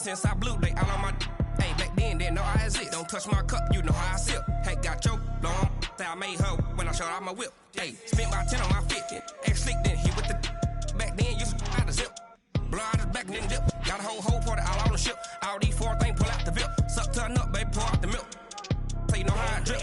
since I blew, they all on my. Hey, back then, didn't know I exist. Don't touch my cup, you know how I sip. Hey, got your long. I made her when I showed out my whip. Hey, spent about 10 on my 50. X slick, then hit with the. Back then, used to out the zip. Blow out his back, then dip. Got a whole party all on the ship. All these 4 things, pull out the VIP. Suck, turn up, baby, pour out the milk. So you know how I drip.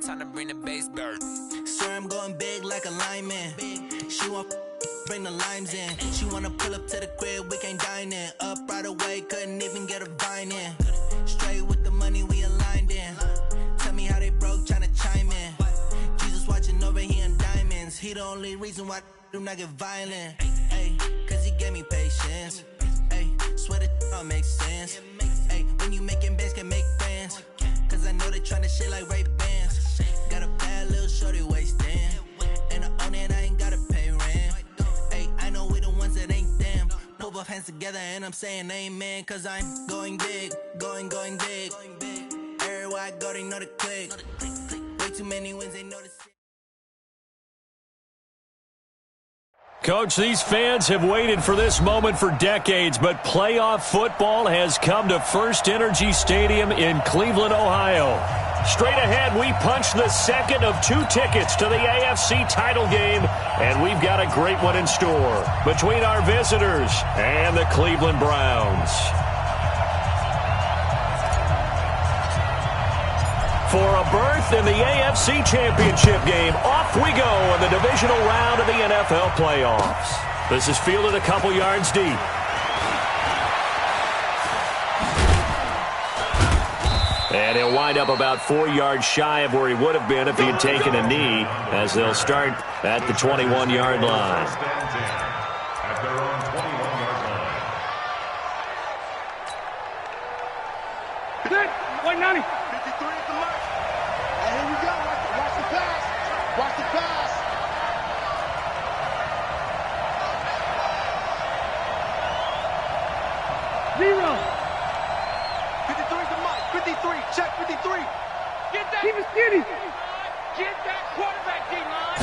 Time to bring the bass bird. Swear I'm going big like a lineman. She want bring the limes in. She wanna pull up to the crib, we can't dine in. Up right away, couldn't even get a vine in. Straight with the money we aligned in. Tell me how they broke, tryna chime in. Jesus watching over here in diamonds. He the only reason why I do not get violent. Ay, cause he gave me patience. Ay, swear that all makes sense. Ay, when you making bands, can make friends. Cause I know they tryna shit like Ray Bans. Got a bad little shorty wasting. And I own it, I ain't gotta pay rent. Ay, I know we the ones that ain't them. Put both hands together and I'm saying amen. Cause I'm going big, going big. Everywhere I go, they know the click. Way too many wins, they know the shit. Coach, these fans have waited for this moment for decades, but playoff football has come to First Energy Stadium in Cleveland, Ohio. Straight ahead, we punch the second of 2 tickets to the AFC title game, and we've got a great one in store between our visitors and the Cleveland Browns. For a berth in the AFC Championship game, off we go in the divisional round of the NFL playoffs. This is fielded a couple yards deep. And he'll wind up about 4 yards shy of where he would have been if he had taken a knee, as they'll start at the 21-yard line. Wait, Nani. Watch the pass. Zero. 53 to Mike. 53. Check 53. Get that. Keep it skinny. Get that quarterback, D-line.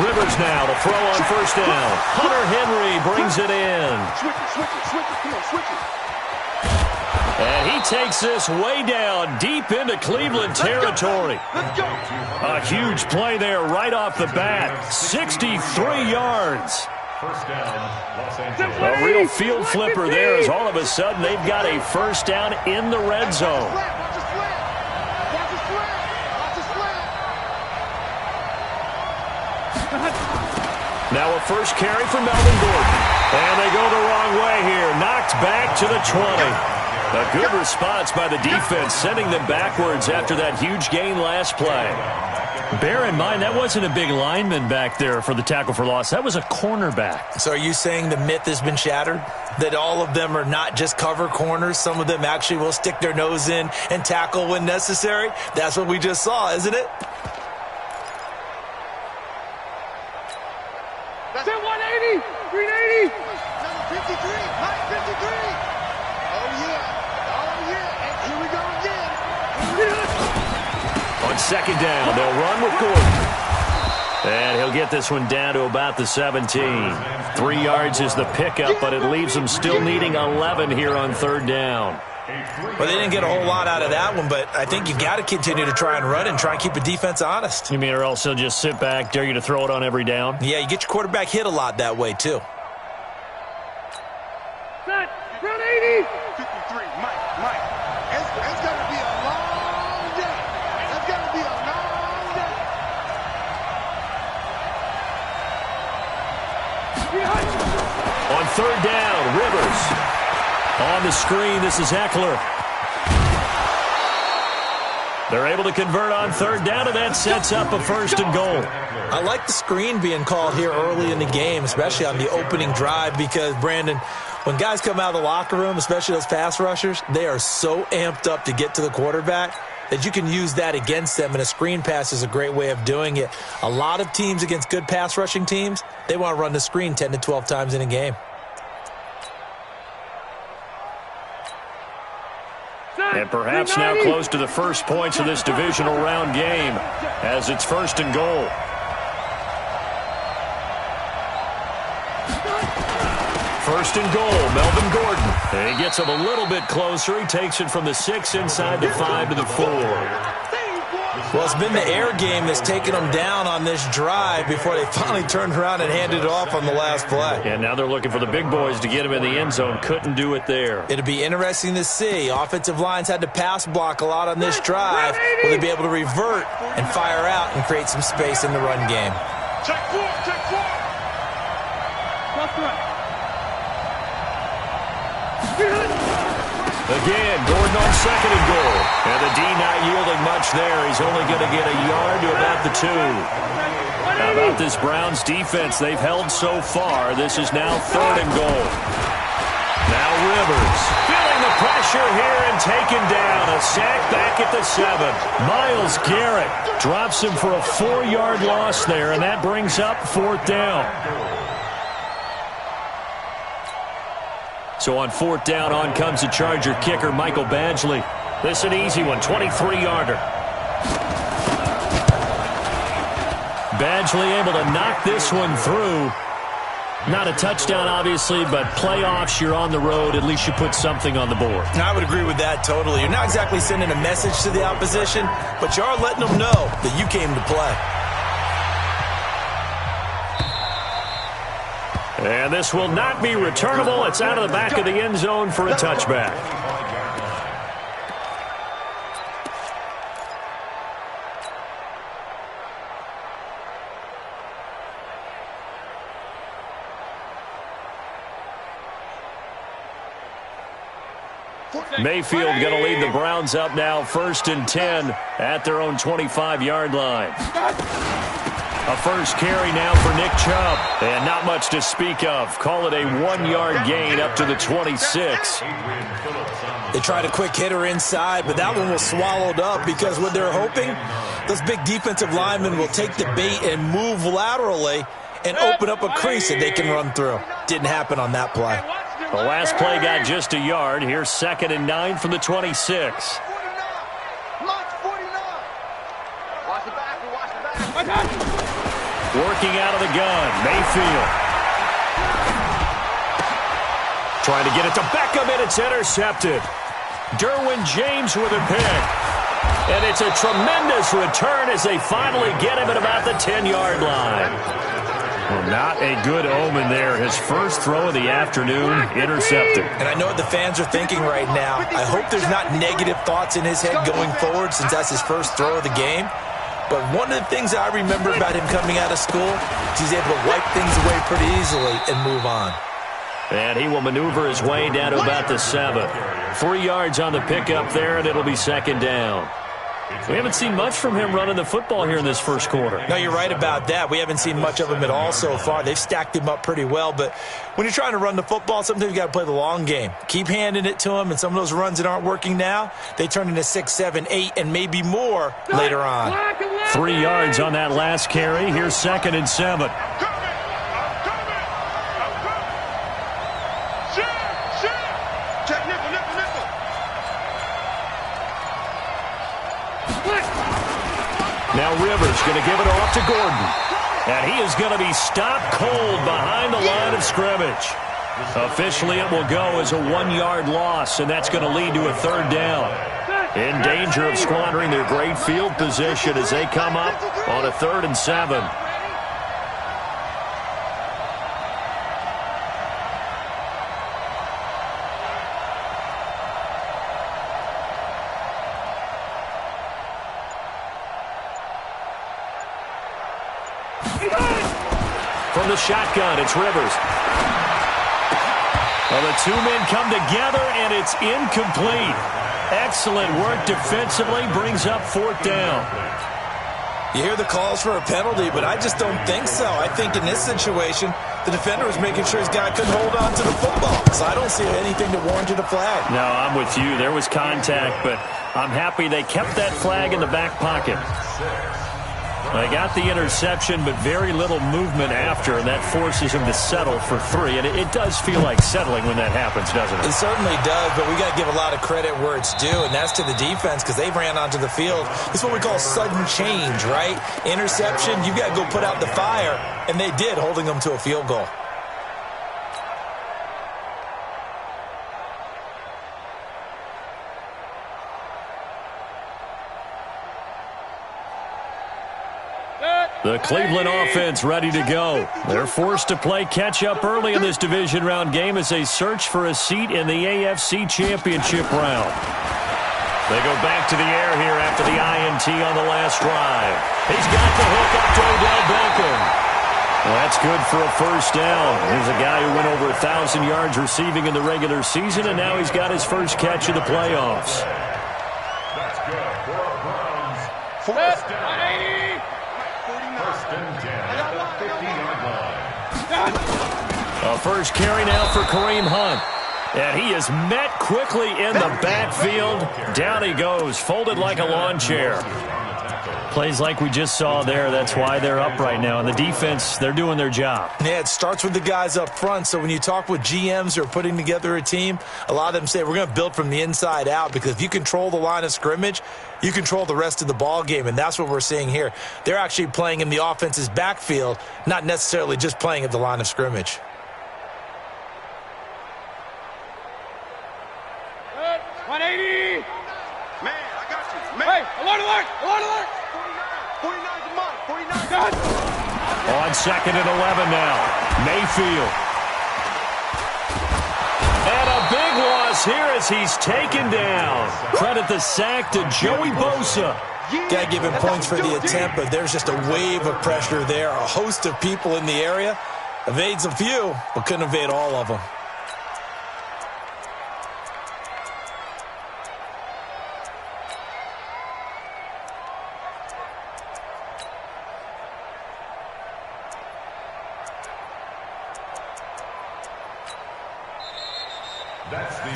Rivers now to throw on first down. Hunter Henry brings it in. Switch it. Come on, switch it. And he takes this way down deep into Cleveland territory. Let's go. A huge play there right off the bat. 63 yards. A real field flipper there, as all of a sudden they've got a first down in the red zone. Now a first carry for Melvin Gordon. And they go the wrong way here. Knocked back to the 20. A good response by the defense, sending them backwards after that huge gain last play. Bear in mind, that wasn't a big lineman back there for the tackle for loss. That was a cornerback. So are you saying the myth has been shattered? That all of them are not just cover corners? Some of them actually will stick their nose in and tackle when necessary? That's what we just saw, isn't it? That's it, 180, 380. Number 53, Mike 53. Oh, yeah. And here we go again. On on second down, they'll run with Gordon. And he'll get this one down to about the 17. 3 yards is the pickup, but it leaves them still needing 11 here on third down. Well, they didn't get a whole lot out of that one, but I think you've got to continue to try and run and try and keep the defense honest. You mean or else they'll just sit back, dare you to throw it on every down? Yeah, you get your quarterback hit a lot that way, too. Set. Run 80. 53, Mike. It's going to be a long day. It's going to be a long day. On third down, Rivers. On the screen, this is Eckler. They're able to convert on third down, and that sets up a first and goal. I like the screen being called here early in the game, especially on the opening drive, because, Brandon, when guys come out of the locker room, especially those pass rushers, they are so amped up to get to the quarterback that you can use that against them, and a screen pass is a great way of doing it. A lot of teams against good pass rushing teams, they want to run the screen 10 to 12 times in a game. And perhaps now close to the first points of this divisional round game as it's first and goal. First and goal, Melvin Gordon. And he gets him a little bit closer. He takes it from the 6 inside the 5 to the 4. Well, it's been the air game that's taken them down on this drive before they finally turned around and handed it off on the last play. And now they're looking for the big boys to get him in the end zone. Couldn't do it there. It'll be interesting to see. Offensive lines had to pass block a lot on this drive. Will they be able to revert and fire out and create some space in the run game? Check 4. Left right. Again, Gordon on second and goal. And the D not yielding much there. He's only going to get a yard to about the 2. How about this Browns defense? They've held so far. This is now third and goal. Now Rivers feeling the pressure here and taken down. A sack back at the 7. Myles Garrett drops him for a 4-yard loss there, and that brings up fourth down. So on fourth down, on comes the Charger kicker, Michael Badgley. This is an easy one, 23-yarder. Badgley able to knock this one through. Not a touchdown, obviously, but playoffs, you're on the road. At least you put something on the board. I would agree with that totally. You're not exactly sending a message to the opposition, but you are letting them know that you came to play. And this will not be returnable. It's out of the back of the end zone for a touchback. Mayfield going to lead the Browns up now, 1st and 10 at their own 25-yard line. A first carry now for Nick Chubb. And not much to speak of. Call it a 1-yard gain up to the 26. They tried a quick hitter inside, but that one was swallowed up because what they're hoping, those big defensive linemen will take the bait and move laterally and open up a crease that they can run through. Didn't happen on that play. The last play got just a yard. Here's 2nd and 9 from the 26. Working out of the gun, Mayfield. Trying to get it to Beckham, and it's intercepted. Derwin James with a pick. And it's a tremendous return as they finally get him at about the 10-yard line. Well, not a good omen there. His first throw of the afternoon, intercepted. And I know what the fans are thinking right now. I hope there's not negative thoughts in his head going forward since that's his first throw of the game. But one of the things that I remember about him coming out of school is he's able to wipe things away pretty easily and move on. And he will maneuver his way down to about the 7. 3 yards on the pickup there, and it'll be 2nd down. We haven't seen much from him running the football here in this first quarter. No, you're right about that. We haven't seen much of him at all so far. They've stacked him up pretty well, but when you're trying to run the football, sometimes you got to play the long game. Keep handing it to him, and some of those runs that aren't working now, they turn into 6, 7, 8, and maybe more later on. 3 yards on that last carry. Here's 2nd and 7. Now Rivers going to give it off to Gordon. And he is going to be stopped cold behind the line of scrimmage. Officially, it will go as a 1-yard loss, and that's going to lead to a 3rd down. In danger of squandering their great field position as they come up on a 3rd and 7. From the shotgun, it's Rivers. Well, the 2 men come together, and it's incomplete. Excellent work defensively, brings up 4th down. You hear the calls for a penalty, but I just don't think so. I think in this situation, the defender was making sure his guy couldn't hold on to the football. So I don't see anything to warrant a flag. No, I'm with you. There was contact, but I'm happy they kept that flag in the back pocket. They got the interception, but very little movement after, and that forces him to settle for 3. And it does feel like settling when that happens, doesn't it? It certainly does, but we got to give a lot of credit where it's due, and that's to the defense because they ran onto the field. It's what we call sudden change, right? Interception, you got to go put out the fire, and they did, holding them to a field goal. The Cleveland offense ready to go. They're forced to play catch-up early in this division round game as they search for a seat in the AFC Championship round. They go back to the air here after the INT on the last drive. He's got the hook up to Odell Beckham. Well, that's good for a 1st down. Here's a guy who went over 1,000 yards receiving in the regular season, and now he's got his first catch of the playoffs. That's good for a Browns. 1st down. A first carry now for Kareem Hunt. And he is met quickly in the backfield. Down he goes, folded like a lawn chair. Plays like we just saw there. That's why they're up right now. And the defense, they're doing their job. Yeah, it starts with the guys up front. So when you talk with GMs who are putting together a team, a lot of them say we're going to build from the inside out because if you control the line of scrimmage, you control the rest of the ball game, and that's what we're seeing here. They're actually playing in the offense's backfield, not necessarily just playing at the line of scrimmage. Good. 180. Man, I got you. Man. Hey, alert, alert, alert, alert. 49 to Mike. 49. God. On 2nd and 11 now. Mayfield. And a big loss here as he's taken down. Credit the sack to Joey Bosa. Got to give him points for the attempt, but there's just a wave of pressure there. A host of people in the area. Evades a few, but couldn't evade all of them.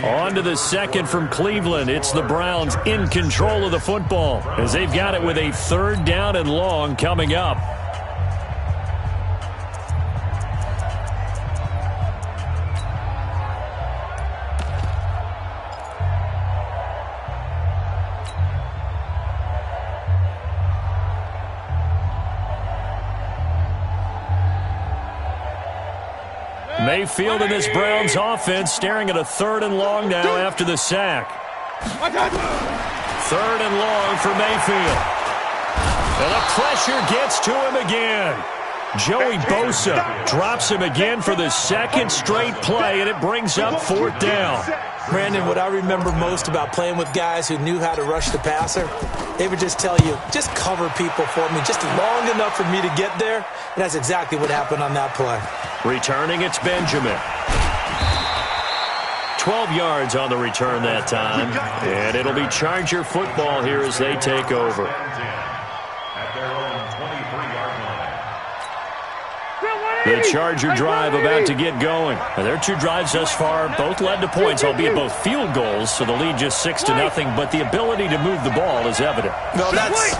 On to the 2nd from Cleveland. It's the Browns in control of the football as they've got it with a 3rd down and long coming up. Mayfield in this Browns offense staring at a 3rd and long now after the sack. 3rd and long for Mayfield. And the pressure gets to him again. Joey Bosa drops him again for the 2nd straight play, and it brings up 4th down. Brandon, what I remember most about playing with guys who knew how to rush the passer, they would just tell you, just cover people for me, just long enough for me to get there. And that's exactly what happened on that play. Returning, it's Benjamin. 12 yards on the return that time. And it'll be Charger football here as they take over. The Charger drive about to get going. Their 2 drives thus far both led to points, albeit both field goals, so the lead just 6-0, but the ability to move the ball is evident. Well, that's,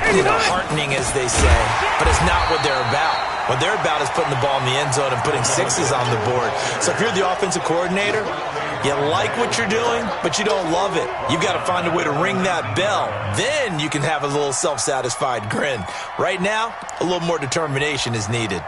heartening, as they say, but it's not what they're about. What they're about is putting the ball in the end zone and putting sixes on the board. So if you're the offensive coordinator, you like what you're doing, but you don't love it. You've got to find a way to ring that bell. Then you can have a little self-satisfied grin. Right now, a little more determination is needed.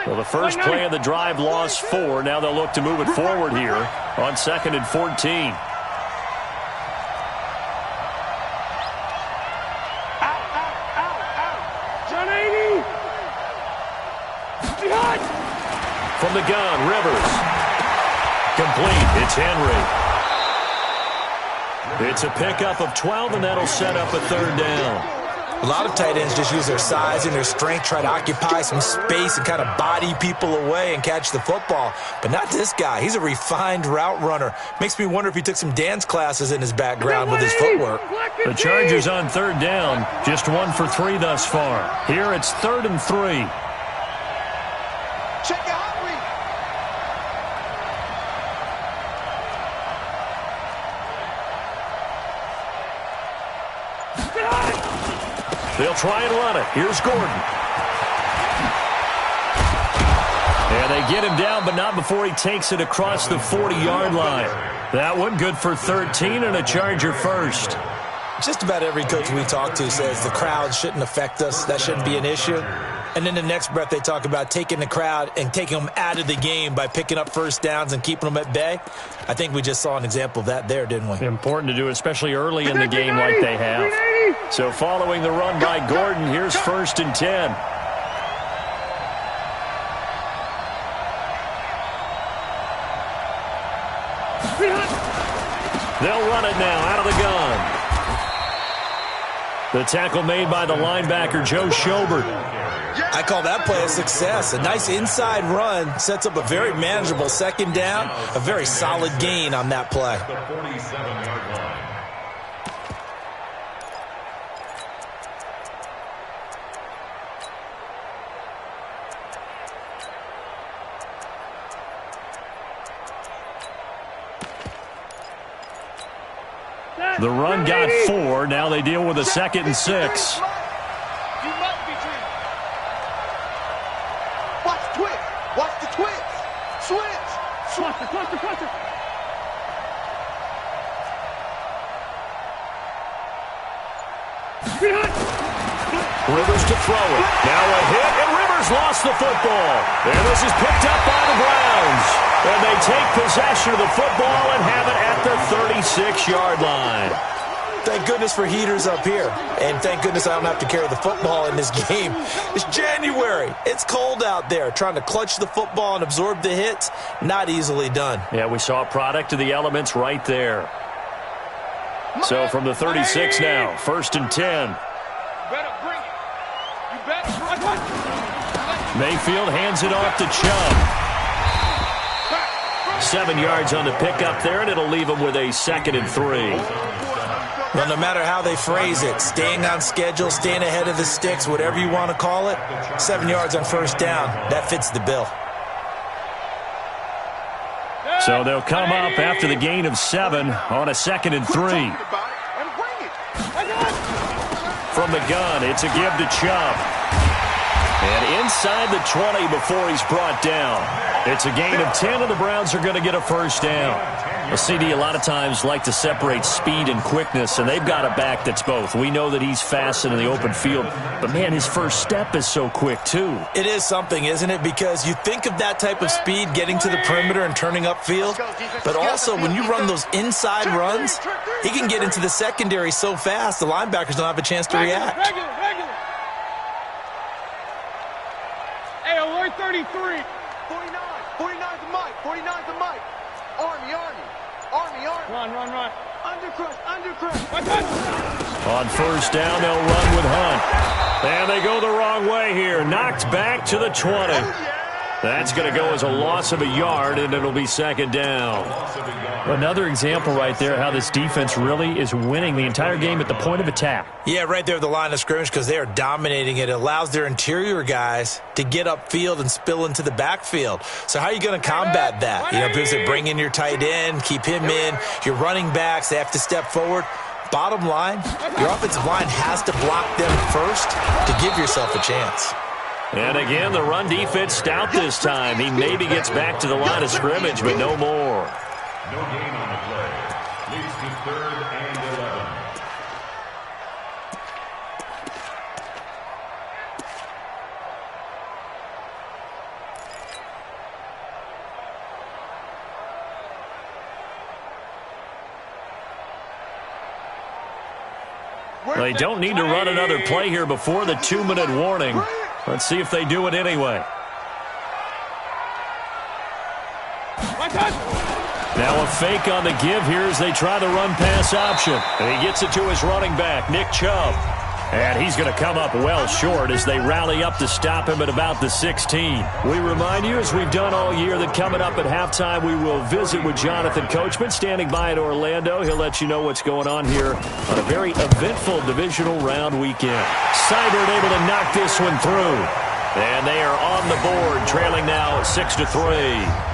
Well, the first play of the drive lost 4. Now they'll look to move it forward here on 2nd and 14. John 80. Behind. From the gun, Rivers. Complete. It's Henry. It's a pickup of 12, and that'll set up a 3rd down. A lot of tight ends just use their size and their strength, try to occupy some space and kind of body people away and catch the football. But not this guy. He's a refined route runner. Makes me wonder if he took some dance classes in his background with his footwork. The Chargers on 3rd down. Just 1 for 3 thus far. Here it's 3rd and 3. Check your hot read. They'll try and run it. Here's Gordon. And they get him down, but not before he takes it across the 40-yard line. That one good for 13 and a Charger first. Just about every coach we talk to says the crowd shouldn't affect us. That shouldn't be an issue. And then the next breath they talk about taking the crowd and taking them out of the game by picking up first downs and keeping them at bay. I think we just saw an example of that there, didn't we? Important to do, especially early in the game like they have. So following the run by Gordon, here's 1st and 10. They'll run it now out of the gun. The tackle made by the linebacker, Joe Schobert. I call that play a success. A nice inside run sets up a very manageable 2nd down, a very solid gain on that play. The run got 4. Now they deal with a 2nd and 6. Watch the twist. Watch the twist. Switch. Cluster. Rivers to throw it. Now a hit, and Rivers lost the football. And this is picked up by the Browns. And they take possession of the football and have it at the 36-yard line. Thank goodness for heaters up here. And thank goodness I don't have to carry the football in this game. It's January. It's cold out there. Trying to clutch the football and absorb the hits, not easily done. Yeah, we saw a product of the elements right there. So from the 36 now, 1st and 10. Better bring it. You better. Mayfield hands it off to Chubb. 7 yards on the pickup there, and it'll leave him with a 2nd and 3. Well, no matter how they phrase it, staying on schedule, staying ahead of the sticks, whatever you want to call it, 7 yards on 1st down, that fits the bill. So they'll come up after the gain of 7 on a 2nd and 3. From the gun, it's a give to Chubb. And inside the 20 before he's brought down. It's a gain of 10, and the Browns are going to get a 1st down. Well, CD, a lot of times like to separate speed and quickness, and they've got a back that's both. We know that he's fast in the open field, but, man, his first step is so quick, too. It is something, isn't it? Because you think of that type of speed getting to the perimeter and turning upfield, but also when you run those inside runs, he can get into the secondary so fast the linebackers don't have a chance to react. Regular. Hey, alert 33. 49's the mic. 49's the mic. Army. Run. Undercrush. On 1st down, they'll run with Hunt. And they go the wrong way here. Knocked back to the 20. That's going to go as a loss of a yard, and it'll be second down. Another example right there how this defense really is winning the entire game at the point of attack. Yeah, right there at the line of scrimmage because they are dominating it. It allows their interior guys to get upfield and spill into the backfield. So how are you going to combat that? You know, because they bring in your tight end, keep him in. Your running backs, they have to step forward. Bottom line, your offensive line has to block them first to give yourself a chance. And again, the run defense stout this time. He maybe gets back to the line of scrimmage, but no more. No gain on the play. Leads to 3rd and 11. They don't need to run another play here before the 2-minute warning. Let's see if they do it anyway. Now a fake on the give here as they try the run-pass option. And he gets it to his running back, Nick Chubb. And he's going to come up well short as they rally up to stop him at about the 16. We remind you, as we've done all year, that coming up at halftime, we will visit with Jonathan Coachman standing by in Orlando. He'll let you know what's going on here on a very eventful divisional round weekend. Seibert able to knock this one through. And they are on the board, trailing now 6-3.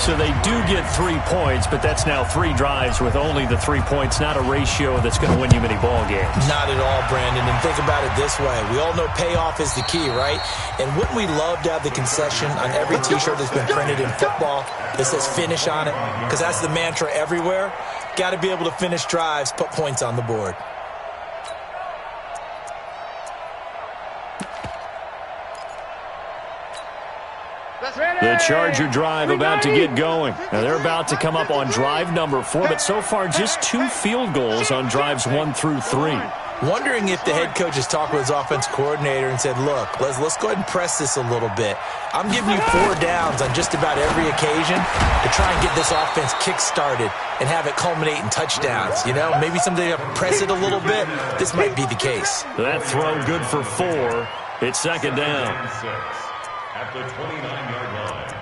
So they do get 3 points, but that's now 3 drives with only the 3 points, not a ratio that's going to win you many ball games. Not at all, Brandon. And think about it this way. We all know payoff is the key, right? And wouldn't we love to have the concession on every T-shirt that's been printed in football that says finish on it? Because that's the mantra everywhere. Got to be able to finish drives, put points on the board. The Charger drive about to get going. Now they're about to come up on drive number 4, but so far just 2 field goals on drives 1 through 3. Wondering if the head coach has talked with his offense coordinator and said, look, let's go ahead and press this a little bit. I'm giving you 4 downs on just about every occasion to try and get this offense kick-started and have it culminate in touchdowns. You know, maybe someday press it a little bit. This might be the case. That throw good for 4. It's second down. At the 29-yard line.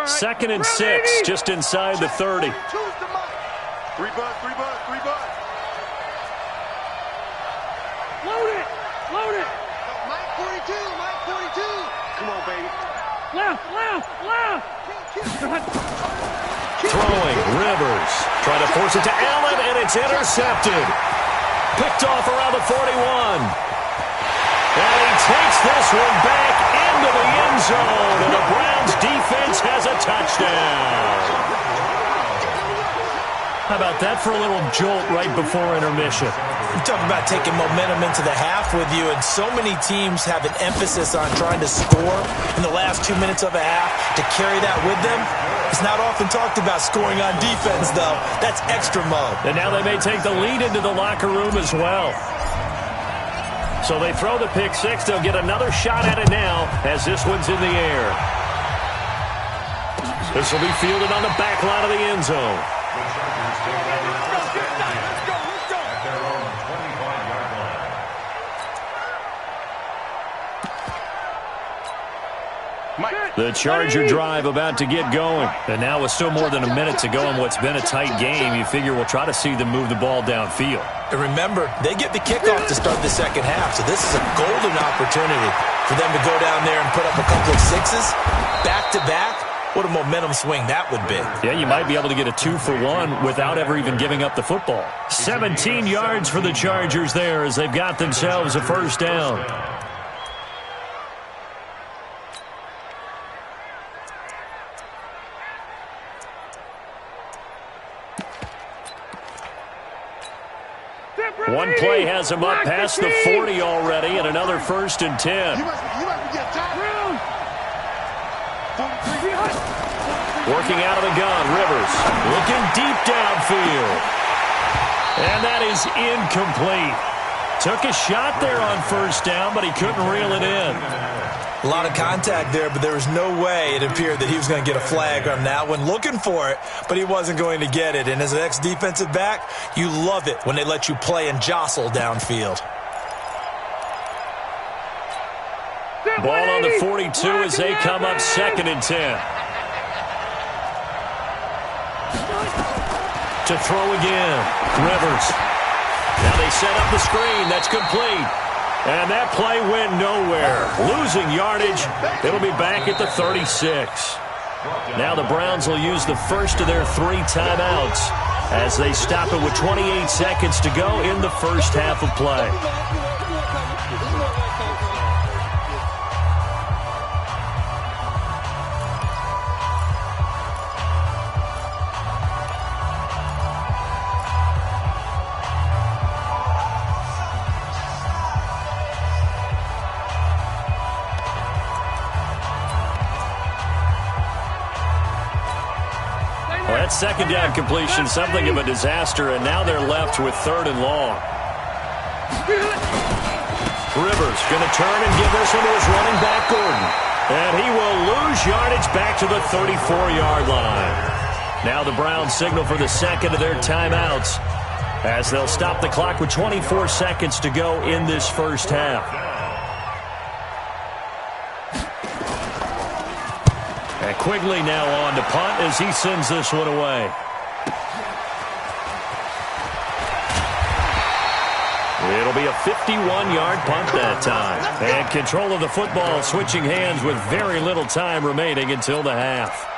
Second and 6, just inside the 30. 3 bud, 3 bud, 3 bud. Load it! Load it! Mike 42, Mike 42. Come on, baby. Left! Throwing, Rivers. Trying to force it to Allen, and it's intercepted. Picked off around the 41. And he takes this one back into the end zone, and the Browns defense has a touchdown. How about that for a little jolt right before intermission? You talk about taking momentum into the half with you, and so many teams have an emphasis on trying to score in the last 2 minutes of a half to carry that with them. It's not often talked about scoring on defense, though. That's extra mode. And now they may take the lead into the locker room as well. So they throw the pick 6. They'll get another shot at it now as this one's in the air. This will be fielded on the back line of the end zone. The Charger drive about to get going. And now with still more than a minute to go in what's been a tight game, you figure we'll try to see them move the ball downfield. And remember, they get the kickoff to start the second half, so this is a golden opportunity for them to go down there and put up a couple of 6s back-to-back. What a momentum swing that would be. Yeah, you might be able to get a 2-for-1 without ever even giving up the football. 17 yards for the Chargers there as they've got themselves a first down. One play has him up past the 40 already, and another 1st and 10. Working out of the gun, Rivers looking deep downfield. And that is incomplete. Took a shot there on 1st down, but he couldn't reel it in. A lot of contact there, but there was no way it appeared that he was going to get a flag on that one. Looking for it, but he wasn't going to get it. And as an ex-defensive back, you love it when they let you play and jostle downfield. Ball on the 42 as they come up 2nd and 10. To throw again, Rivers. Now they set up the screen. That's complete. And that play went nowhere. Losing yardage. It'll be back at the 36. Now the Browns will use the first of their 3 timeouts as they stop it with 28 seconds to go in the first half of play. That second down completion, something of a disaster, and now they're left with 3rd and long. Rivers going to turn and give this one to his running back, Gordon. And he will lose yardage back to the 34-yard line. Now the Browns signal for the second of their timeouts as they'll stop the clock with 24 seconds to go in this first half. And Quigley now on to punt as he sends this one away. It'll be a 51-yard punt that time. And control of the football switching hands with very little time remaining until the half.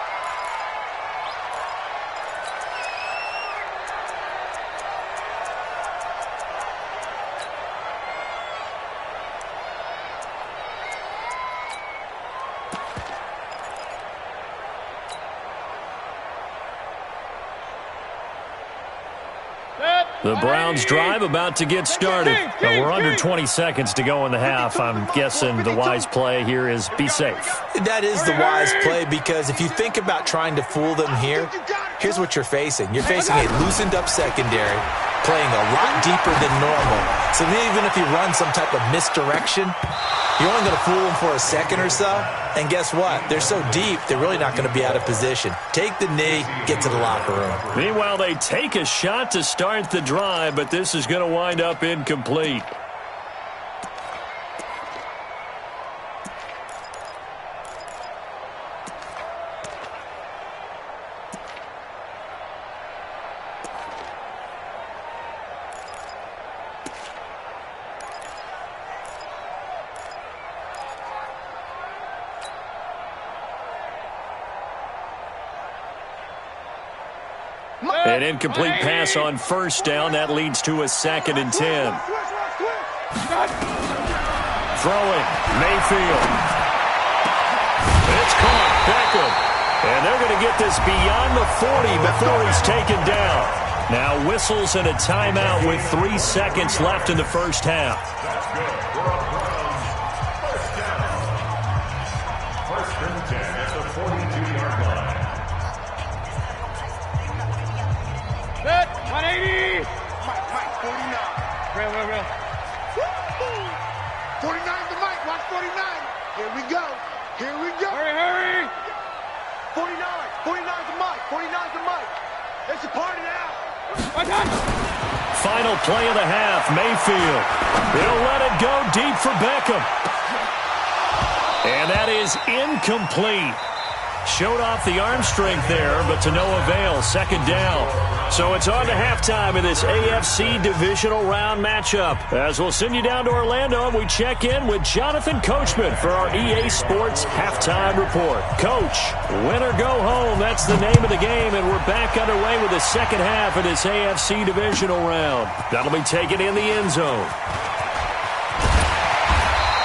The Browns drive about to get started. We're under 20 seconds to go in the half. I'm guessing the wise play here is be safe. That is the wise play because if you think about trying to fool them here, here's what you're facing. You're facing a loosened up secondary, playing a lot deeper than normal. So even if you run some type of misdirection, you're only going to fool them for a second or so. And guess what? They're so deep, they're really not going to be out of position. Take the knee, get to the locker room. Meanwhile, they take a shot to start the drive, but this is going to wind up incomplete. An incomplete pass on first down. That leads to a 2nd and 10. Throwing, Mayfield. It's caught, Beckham. And they're going to get this beyond the 40 before he's taken down. Now whistles and a timeout with 3 seconds left in the first half. First and 10 at the 42-yard line. Set, 180. Mike, 49. Real. 49 to Mike, watch 49. Here we go. Hurry. 49 to Mike, 49 to Mike. It's a party now. Final play of the half, Mayfield. He'll let it go deep for Beckham. And that is incomplete. Showed off the arm strength there, but to no avail. 2nd down. So it's on to halftime in this AFC divisional round matchup. As we'll send you down to Orlando, and we check in with Jonathan Coachman for our EA Sports Halftime Report. Coach, win or go home, that's the name of the game, and we're back underway with the second half of this AFC divisional round. That'll be taken in the end zone.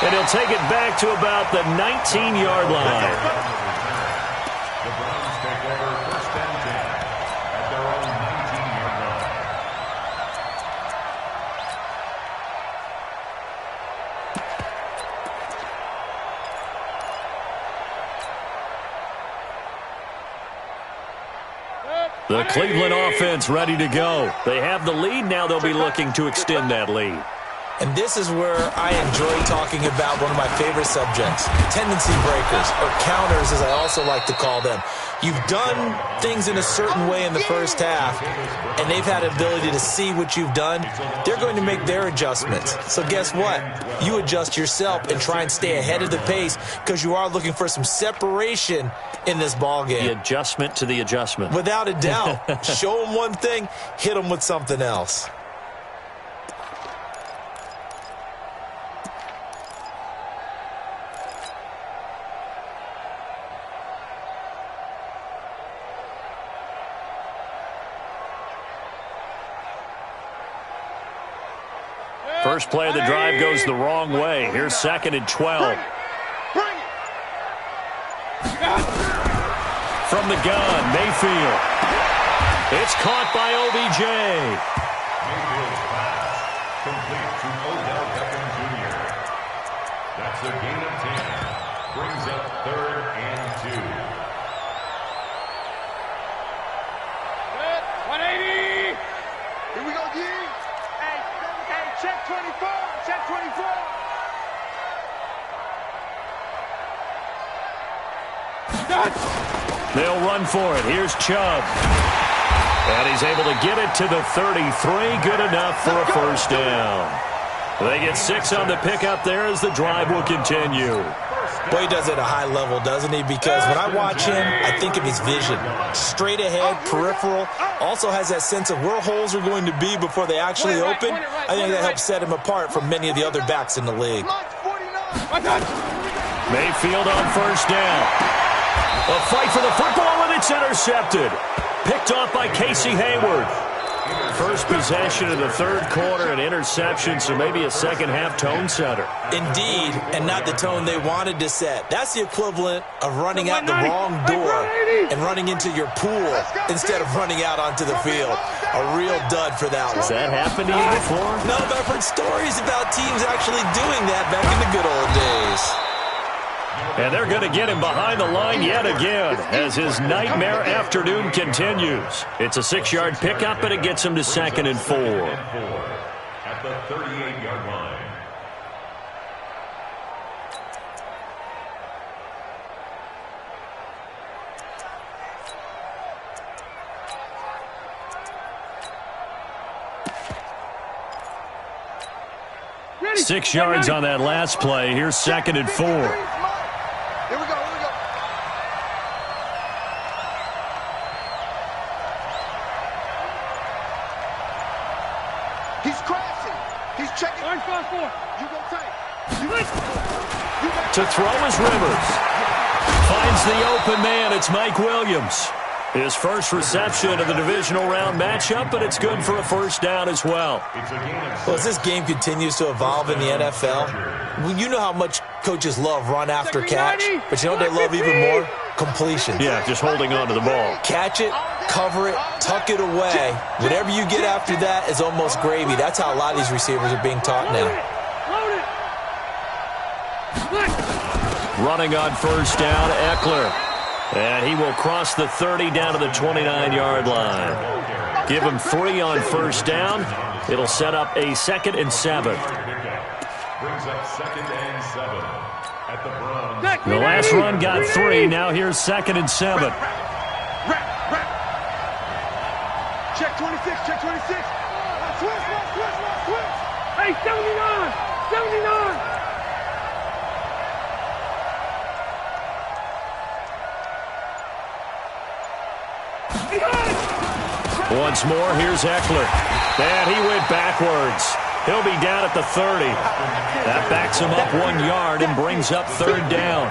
And he'll take it back to about the 19-yard line. The Cleveland offense ready to go. They have the lead now. They'll be looking to extend that lead. And this is where I enjoy talking about one of my favorite subjects, tendency breakers, or counters as I also like to call them. You've done things in a certain way in the first half, and they've had an ability to see what you've done. They're going to make their adjustments. So guess what? You adjust yourself and try and stay ahead of the pace because you are looking for some separation in this ball game. The adjustment to the adjustment. Without a doubt. Show them one thing, hit them with something else. First play of the drive goes the wrong way. Here's 2nd and 12. From the gun, Mayfield. It's caught by OBJ. Mayfield's pass complete to Odell Beckham Jr. That's a gain of 10. Brings up 3rd and 2. 180. Here we go, G. Hey, check 24. Check 24. They'll run for it. Here's Chubb. And he's able to get it to the 33. Good enough for a first down. They get 6 on the pickup there as the drive will continue. Well, he does it at a high level, doesn't he? Because when I watch him, I think of his vision. Straight ahead, peripheral. Also has that sense of where holes are going to be before they actually open. I think that helps set him apart from many of the other backs in the league. Mayfield on first down. A fight for the football, and it's intercepted. Picked off by Casey Hayward. First possession of the third quarter, an interception, so maybe a second-half tone setter. Indeed, and not the tone they wanted to set. That's the equivalent of running out the wrong door and running into your pool instead of running out onto the field. A real dud for that one. Has that happened to you before? No, but I've heard stories about teams actually doing that back in the good old days. And they're going to get him behind the line yet again as his nightmare afternoon continues. It's a 6-yard pickup, and it gets him to 2nd and 4. At the 38-yard line. Ready. 6 yards on that last play. Here's 2nd and 4. Here we go. He's crashing. He's checking. Orange ball 4. You go tight. To throw is Rivers. Finds the open man. It's Mike Williams. His first reception of the divisional round matchup, but it's good for a first down as well. Well, as this game continues to evolve in the NFL, you know how much coaches love run after catch, but you know what they love even more? Completion. Yeah, just holding on to the ball. Catch it, cover it, tuck it away. Whatever you get after that is almost gravy. That's how a lot of these receivers are being taught now. Running on first down, Eckler. And he will cross the 30 down to the 29-yard line. Give him 3 on first down. It'll set up a 2nd and 7. Brings up 2nd and 7 at the Browns. The last run got 3. Now here's 2nd and 7. Check 26. Check 26. Switch. Hey, 79. 79. Once more, here's Eckler. And he went backwards. He'll be down at the 30. That backs him up 1 yard and brings up 3rd down.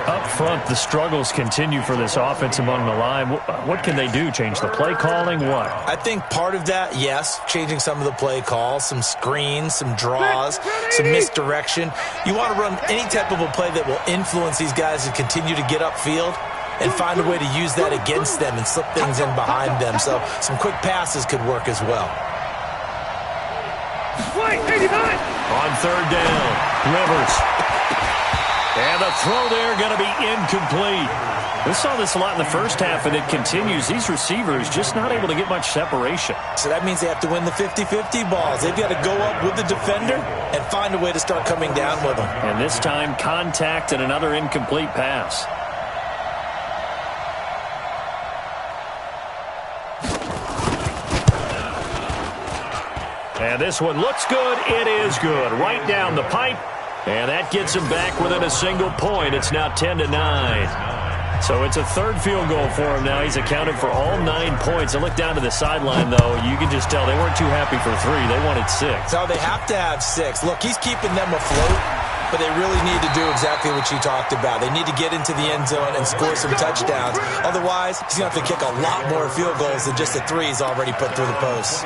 Up front, the struggles continue for this offense among the line. What can they do? Change the play calling? What? I think part of that, yes, changing some of the play calls, some screens, some draws, some misdirection. You want to run any type of a play that will influence these guys to continue to get upfield and find a way to use that against them and slip things in behind them. So some quick passes could work as well. Wait, 89. On 3rd down, Rivers. And And the throw there going to be incomplete. We saw this a lot in the first half, and it continues. These receivers just not able to get much separation. So that means they have to win the 50-50 balls. They've got to go up with the defender and find a way to start coming down with them. And this time, contact and another incomplete pass. And this one looks good. It is good. Right down the pipe. And that gets him back within a single point. It's now 10-9. So it's a third field goal for him now. He's accounted for all 9 points. I look down to the sideline, though. You can just tell they weren't too happy for 3. They wanted 6. So they have to have 6. Look, he's keeping them afloat, but they really need to do exactly what you talked about. They need to get into the end zone and score some touchdowns. Otherwise, he's going to have to kick a lot more field goals than just the 3 he's already put through the posts.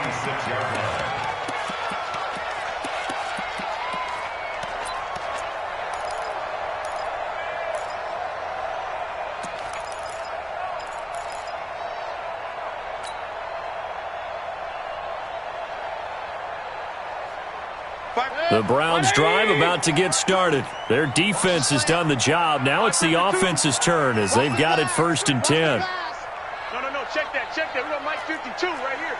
The Browns drive about to get started. Their defense has done the job. Now it's the offense's turn as they've got it 1st and 10. No, check that. We got Mike 52 right here.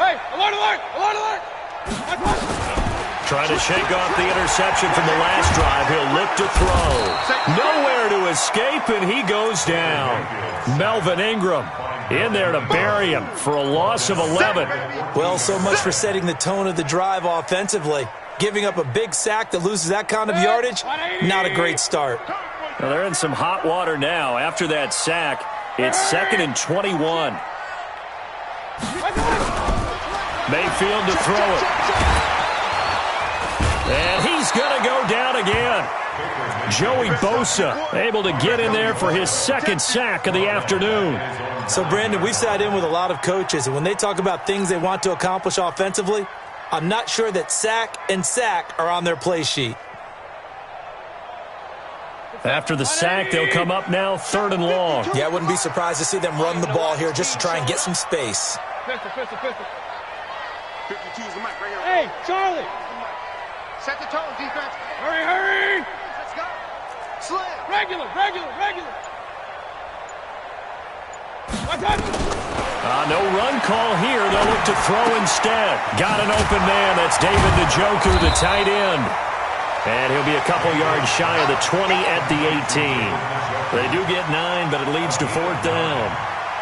Hey, alert! Trying to shake off the interception from the last drive. He'll look to throw. Nowhere to escape, and he goes down. Melvin Ingram in there to bury him for a loss of 11. Well, so much for setting the tone of the drive offensively. Giving up a big sack that loses that kind of yardage, not a great start. Well, they're in some hot water now. After that sack, it's 2nd and 21. Mayfield to throw it. And he's going to go down again. Joey Bosa able to get in there for his 2nd sack of the afternoon. So, Brandon, we've sat in with a lot of coaches, and when they talk about things they want to accomplish offensively, I'm not sure that sack and sack are on their play sheet. After the sack, they'll come up now 3rd and long. Yeah, I wouldn't be surprised to see them run the ball here just to try and get some space. Pistol. Hey, Charlie! Set the tone, defense. Hurry! Let's go. Slim. Regular. No run call here. They'll look to throw instead. Got an open man. That's David Njoku, the tight end. And he'll be a couple yards shy of the 20 at the 18. They do get 9, but it leads to 4th down.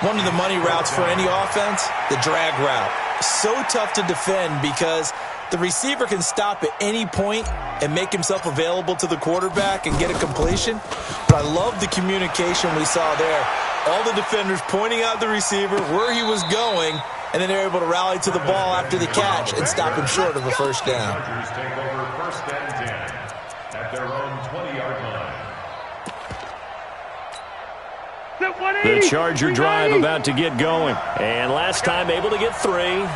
One of the money routes for any offense, the drag route. So tough to defend because the receiver can stop at any point and make himself available to the quarterback and get a completion. But I love the communication we saw there. All the defenders pointing out the receiver, where he was going, and then they're able to rally to the ball after the catch and stop him short of a 1st down. Chargers take over 1st and 10 at their own 20-yard line. The Charger drive about to get going. And last time able to get 3.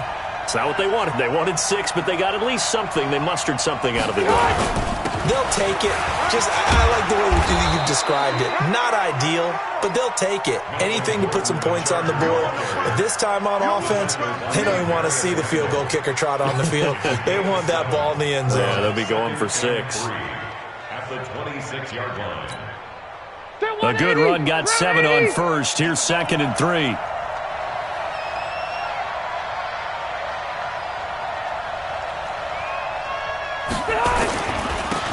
It's not what they wanted. They wanted 6, but they got at least something. They mustered something out of the drive. They'll take it. I like the way you've described it. Not ideal, but they'll take it. Anything to put some points on the board. But this time on offense, they don't even want to see the field goal kicker trot on the field. They want that ball in the end zone. Yeah, they'll be going for 6. At the 26-yard line. A good run got 7 on 1st. Here's 2nd and 3.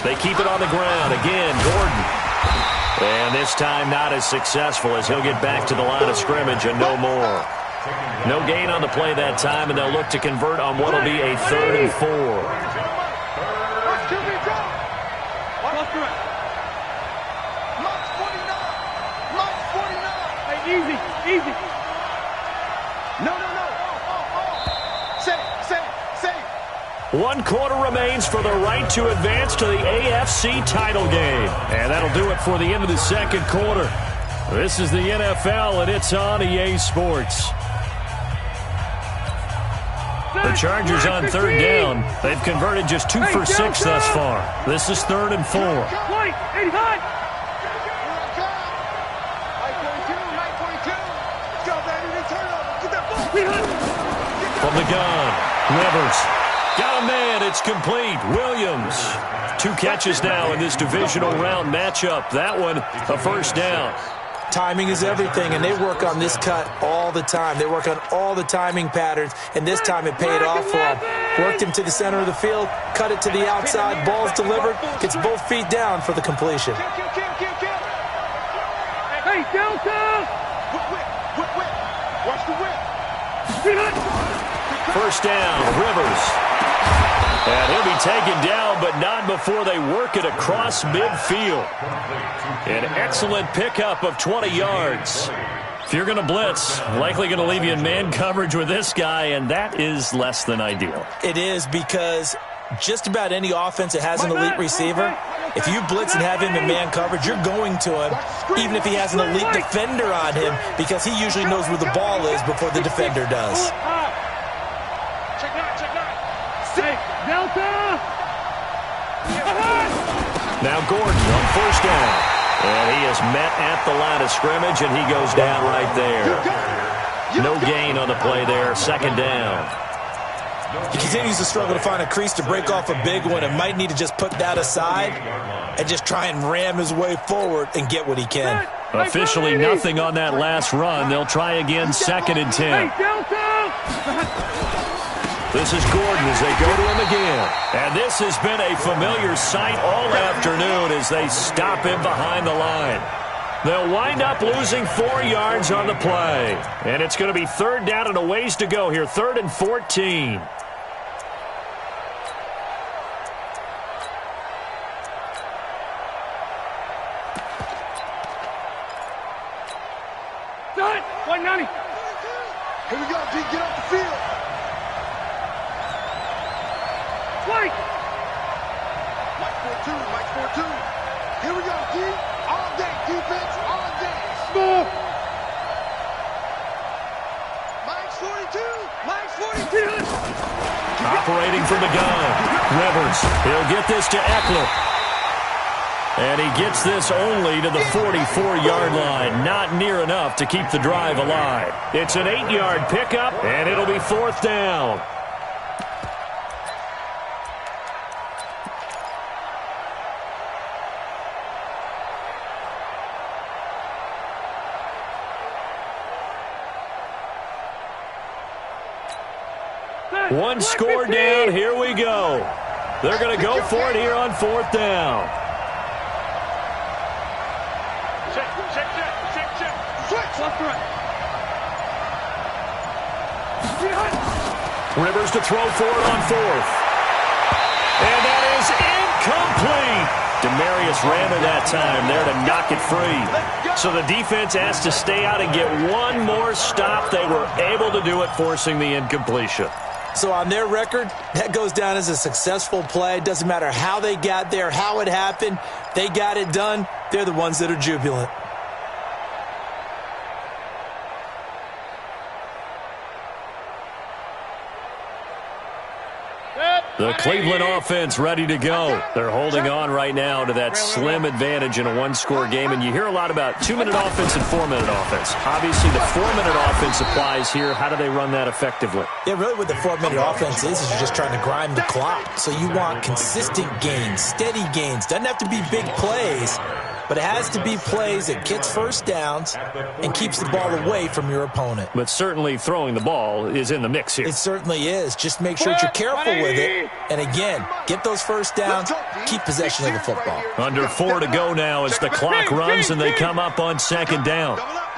They keep it on the ground. Again, Gordon. And this time not as successful as he'll get back to the line of scrimmage and no more. No gain on the play that time, and they'll look to convert on what will be a 3rd and 4. Easy. No. Save. 1 quarter remains for the right to advance to the AFC title game. And that'll do it for the end of the 2nd quarter. This is the NFL, and it's on EA Sports. The Chargers on 3rd down. They've converted just 2 for 6 thus far. This is 3rd and 4. Point, 85. From the gun, Rivers. Got a man. It's complete. Williams 2 catches now in this divisional round matchup. That one, a first down. Timing is everything, and they work on this cut all the time. They work on all the timing patterns, and this time it paid off for him. Worked him to the center of the field, cut it to the outside, ball's delivered, gets both feet down for the completion. Hey, Delta! Whip. Watch the whip. First down, Rivers. And he'll be taken down, but not before they work it across midfield. An excellent pickup of 20 yards. If you're going to blitz, likely going to leave you in man coverage with this guy, and that is less than ideal. It is, because just about any offense that has an elite receiver, if you blitz and have him in man coverage, you're going to him, even if he has an elite defender on him, because he usually knows where the ball is before the defender does. Delta! Now Gordon on first down. And he is met at the line of scrimmage, and he goes down right there. No gain on the play there, second down. He continues to struggle to find a crease to break off a big one, and might need to just put that aside and just try and ram his way forward and get what he can. Officially nothing on that last run. They'll try again, 2nd and 10. This is Gordon as they go to him again. And this has been a familiar sight all afternoon as they stop him behind the line. They'll wind up losing 4 yards on the play. And it's going to be 3rd down and a ways to go here, 3rd and 14. Done! 190! Here we go, G. Get off the field. Mike! Mike 4-2. Here we go, G. All day, defense, all day. Move! Mike's 42. Operating from the gun. Rivers, he'll get this to Eckler. And he gets this only to the 44-yard line. Not near enough to keep the drive alive. It's an 8-yard pickup, and it'll be 4th down. One score down, here we go. They're going to go for it here on 4th down. Check. Left, right. Rivers to throw for it on 4th. And that is incomplete. Demarius Randall that time there to knock it free. So the defense has to stay out and get one more stop. They were able to do it, forcing the incompletion. So on their record, that goes down as a successful play. Doesn't matter how they got there, how it happened. They got it done. They're the ones that are jubilant. The Cleveland offense ready to go. They're holding on right now to that slim advantage in a one-score game, and you hear a lot about 2-minute offense and 4-minute offense. Obviously, the 4-minute offense applies here. How do they run that effectively? Yeah, really what the 4-minute offense is you're just trying to grind the clock. So you want consistent gains, steady gains. Doesn't have to be big plays, but it has to be plays that gets first downs and keeps the ball away from your opponent. But certainly throwing the ball is in the mix here. It certainly is. Just make sure that you're careful with it. And again, get those first downs, keep possession of the football. Under 4 to go now as the clock runs and they come up on 2nd down. Double up.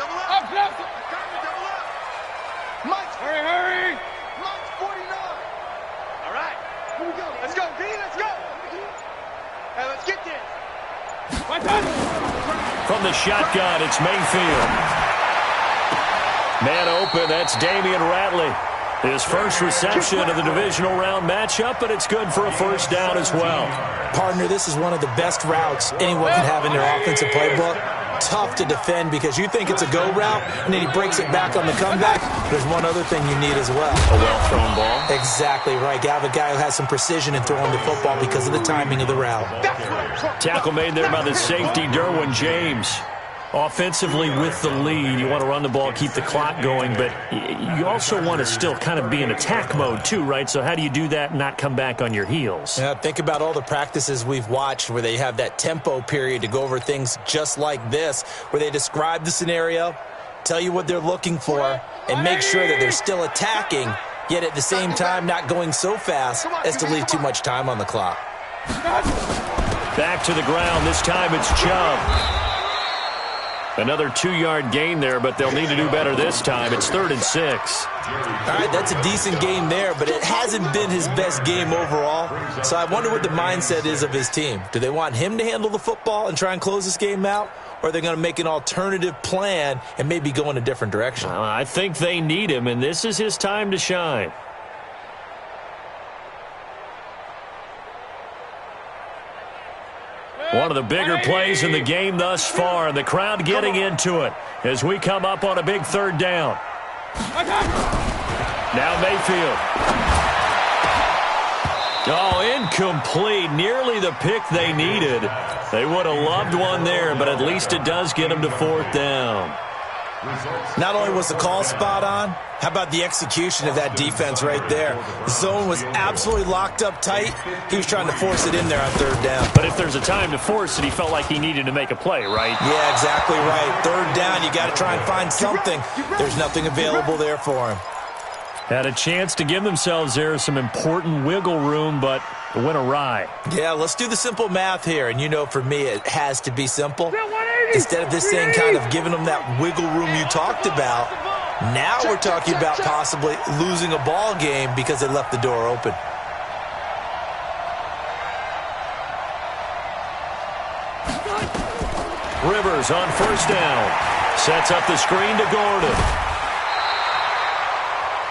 Mike's Hurry! Mike's 49. All right. Here we go. Let's go, D. Let's go. Hey, let's get this. From the shotgun, it's Mayfield. Man open, that's Damian Ratley. His first reception of the divisional round matchup, but it's good for a first down as well. Partner, this is one of the best routes anyone can have in their offensive playbook. Tough to defend because you think it's a go route, and then he breaks it back on the comeback. There's one other thing you need as well. A well-thrown ball. Exactly right. You have a guy who has some precision in throwing the football because of the timing of the route. Tackle made there by the safety, Derwin James. Offensively with the lead, you want to run the ball, keep the clock going, but you also want to still kind of be in attack mode too, right? So how do you do that and not come back on your heels? Yeah, think about all the practices we've watched where they have that tempo period to go over things just like this, where they describe the scenario, tell you what they're looking for, and make sure that they're still attacking, yet at the same time not going so fast as to leave too much time on the clock. Back to the ground. This time it's Chubb. Another 2-yard gain there, but they'll need to do better this time. It's 3rd and 6. All right, that's a decent game there, but it hasn't been his best game overall. So I wonder what the mindset is of his team. Do they want him to handle the football and try and close this game out? Or are they going to make an alternative plan and maybe go in a different direction? I think they need him, and this is his time to shine. One of the bigger plays in the game thus far, and the crowd getting into it as we come up on a big 3rd down. Now Mayfield. Oh, incomplete. Nearly the pick they needed. They would have loved one there, but at least it does get them to 4th down. Not only was the call spot on, how about the execution of that defense right there? The zone was absolutely locked up tight. He was trying to force it in there on 3rd down. But if there's a time to force it, he felt like he needed to make a play, right? Yeah, exactly right. 3rd down, you got to try and find something. There's nothing available there for him. Had a chance to give themselves there some important wiggle room, but it went awry. Yeah, let's do the simple math here. And you know, for me, it has to be simple. Instead of this thing kind of giving them that wiggle room you talked about, now we're talking about possibly losing a ball game because they left the door open. Rivers on 1st down. Sets up the screen to Gordon.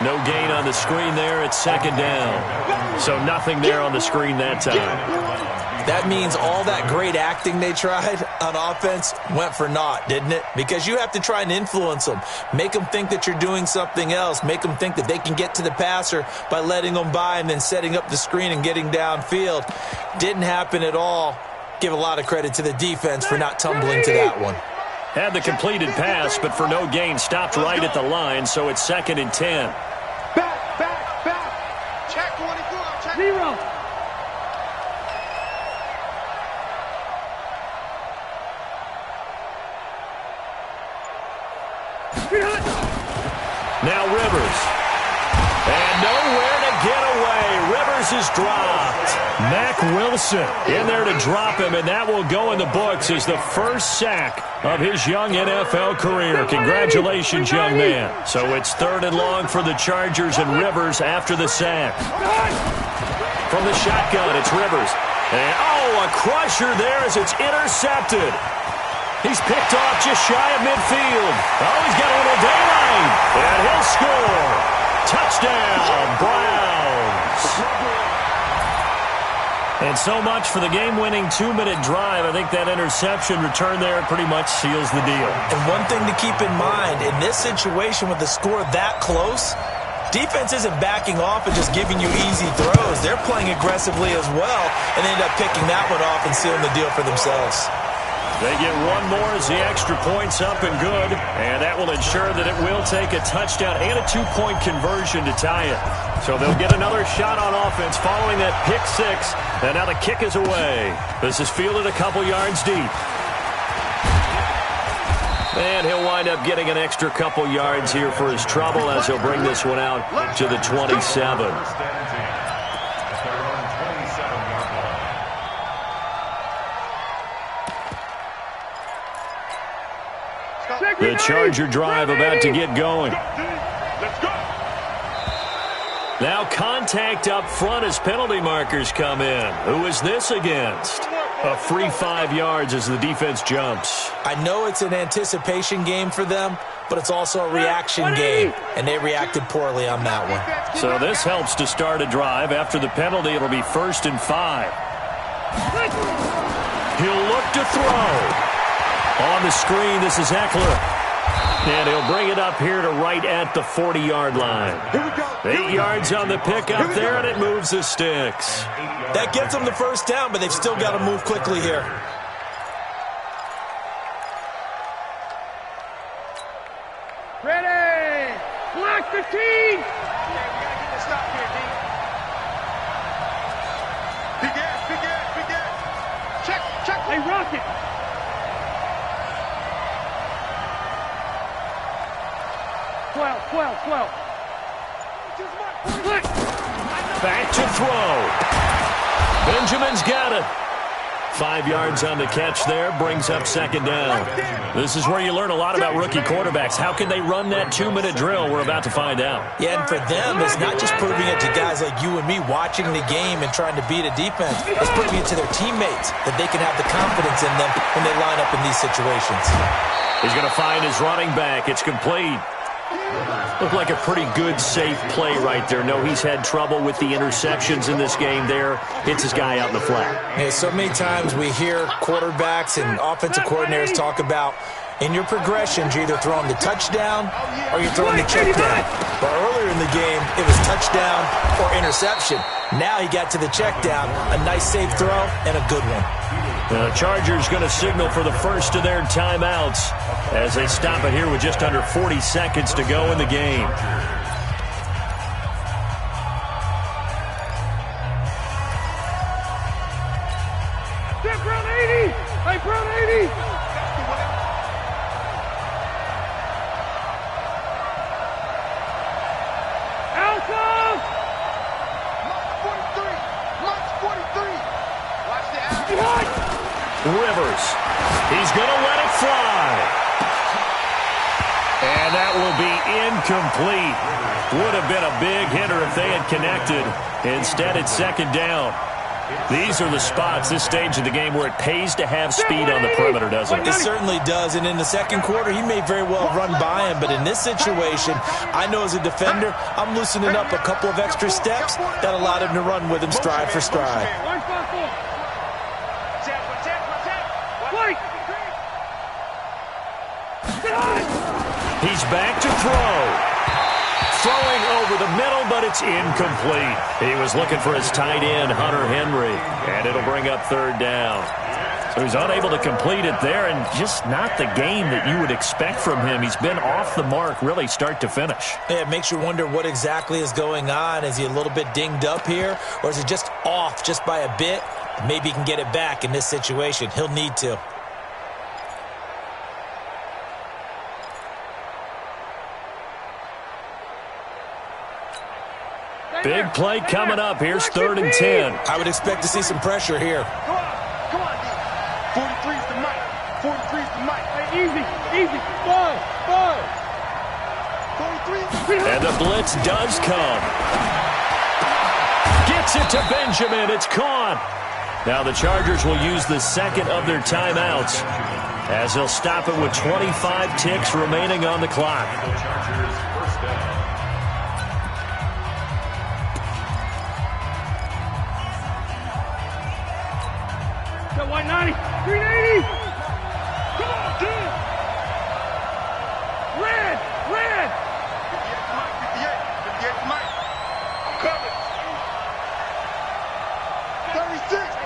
No gain on the screen there. It's 2nd down. So nothing there on the screen that time. That means all that great acting they tried on offense went for naught, didn't it? Because you have to try and influence them. Make them think that you're doing something else. Make them think that they can get to the passer by letting them by and then setting up the screen and getting downfield. Didn't happen at all. Give a lot of credit to the defense for not tumbling to that one. Had the completed pass, but for no gain, stopped right at the line, so it's 2nd and 10. Back. Check 24. Check 0. Now Rivers. And nowhere to get away. Rivers is dropped. Mack Wilson in there to drop him, and that will go in the books as the first sack of his young NFL career. Congratulations, young man. So it's 3rd and long for the Chargers, and Rivers after the sack. From the shotgun, it's Rivers. And, a crusher there as it's intercepted. He's picked off just shy of midfield. Oh, he's got a little daylight. And he'll score. Touchdown, Browns. And so much for the game-winning 2-minute drive. I think that interception return there pretty much seals the deal. And one thing to keep in mind, in this situation with the score that close, defense isn't backing off and just giving you easy throws. They're playing aggressively as well, and they end up picking that one off and sealing the deal for themselves. They get one more as the extra point's up and good, and that will ensure that it will take a touchdown and a 2-point conversion to tie it. So they'll get another shot on offense following that pick 6, and now the kick is away. This is fielded a couple yards deep. And he'll wind up getting an extra couple yards here for his trouble as he'll bring this one out to the 27. The Charger drive about to get going. Now contact up front as penalty markers come in. Who is this against? A free 5 yards as the defense jumps. I know it's an anticipation game for them, but it's also a reaction game, and they reacted poorly on that one. So this helps to start a drive. After the penalty, it'll be 1st and 5. He'll look to throw. On the screen, this is Eckler. And he'll bring it up here to right at the 40-yard line. 8 yards on the pickup there, and it moves the sticks. That gets them the first down, but they've still got to move quickly here. Okay, we gotta get this stop here, D. Big ass, big ass, big ass. Check. Hey, Rocket. Twelve. Back to throw. Benjamin's got it. 5 yards on the catch there, brings up second down. This is where you learn a lot about rookie quarterbacks. How can they run that 2-minute drill? We're about to find out. Yeah, and for them, it's not just proving it to guys like you and me watching the game and trying to beat a defense. It's proving it to their teammates that they can have the confidence in them when they line up in these situations. He's going to find his running back. It's complete. Looked like a pretty good, safe play right there. No, he's had trouble with the interceptions in this game there. Hits his guy out in the flat. Yeah, so many times we hear quarterbacks and offensive coordinators talk about in your progressions, you're either throwing the touchdown or you're throwing the check down. But earlier in the game, it was touchdown or interception. Now he got to the check down, a nice safe throw, and a good one. The Chargers going to signal for the first of their timeouts as they stop it here with just under 40 seconds to go in the game. Brown 80. Hey, Brown 80. Alpha. March 43. Watch the out. Rivers. He's going to let it fly. And that will be incomplete. Would have been a big hitter if they had connected. Instead, it's second down. These are the spots, this stage of the game, where it pays to have speed on the perimeter, doesn't it? It certainly does, and in the second quarter, he may very well run by him, but in this situation, I know as a defender, I'm loosening up a couple of extra steps that allowed him to run with him stride for stride. He's back to throw. Throwing over the middle, but it's incomplete. He was looking for his tight end, Hunter Henry, and it'll bring up third down. So he's unable to complete it there, and just not the game that you would expect from him. He's been off the mark, really, start to finish. Yeah, it makes you wonder what exactly is going on. Is he a little bit dinged up here, or is he just off just by a bit? Maybe he can get it back in this situation. He'll need to. Big play coming up. Here's 3rd and 10. I would expect to see some pressure here. Come on, D. 43's the mic. 43's the mic. Hey, easy. Ball. 43's And the blitz does come. Gets it to Benjamin. It's caught. Now the Chargers will use the second of their timeouts as they'll stop it with 25 ticks remaining on the clock. Got 190. 380. Come on, dude. Red. 58 the mic. I'm coming. 36.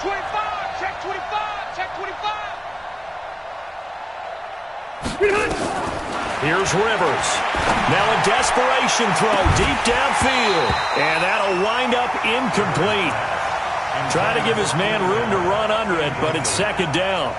25. Check 25. Here's Rivers. Now a desperation throw deep downfield. And that'll wind up incomplete. Trying to give his man room to run under it, but it's second down.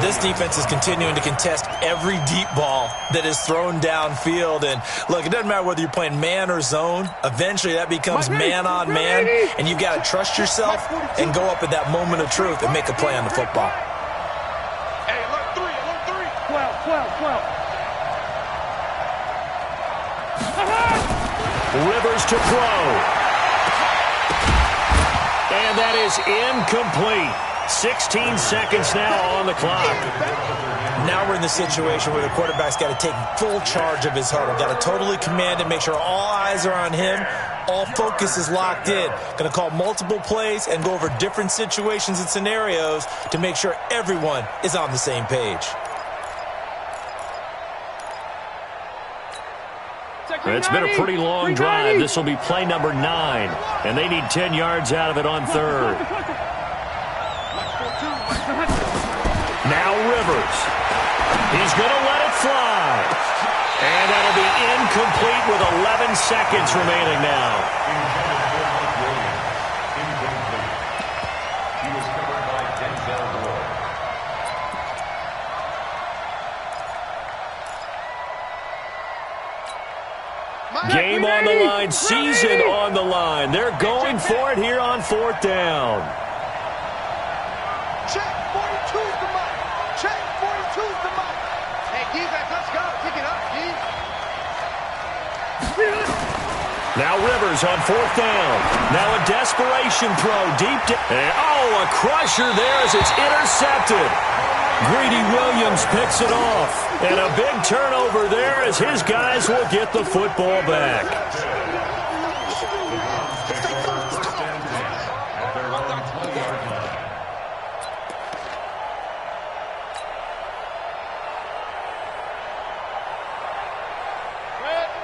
This defense is continuing to contest every deep ball that is thrown downfield. And, look, it doesn't matter whether you're playing man or zone. Eventually that becomes man-on-man, and you've got to trust yourself and go up at that moment of truth and make a play on the football. Hey, alert 3. 12. Rivers to throw. And that is incomplete. 16 seconds now on the clock. Now we're in the situation where the quarterback's got to take full charge of his huddle. Got to totally command it, make sure all eyes are on him. All focus is locked in. Going to call multiple plays and go over different situations and scenarios to make sure everyone is on the same page. It's been a pretty long drive. This will be play number 9, and they need 10 yards out of it on 3rd. Now Rivers. He's going to let it fly. And that'll be incomplete with 11 seconds remaining now. He was covered by Denzel Ward. Game on the line, season on the line. They're going for it here on 4th down. Check 42's the mic. Check 42's the mic. Hey, defense, let's go. Pick it up, D. Now Rivers on 4th down. Now a desperation throw deep down. Oh, a crusher there as it's intercepted. Greedy Williams picks it off. And a big turnover there as his guys will get the football back.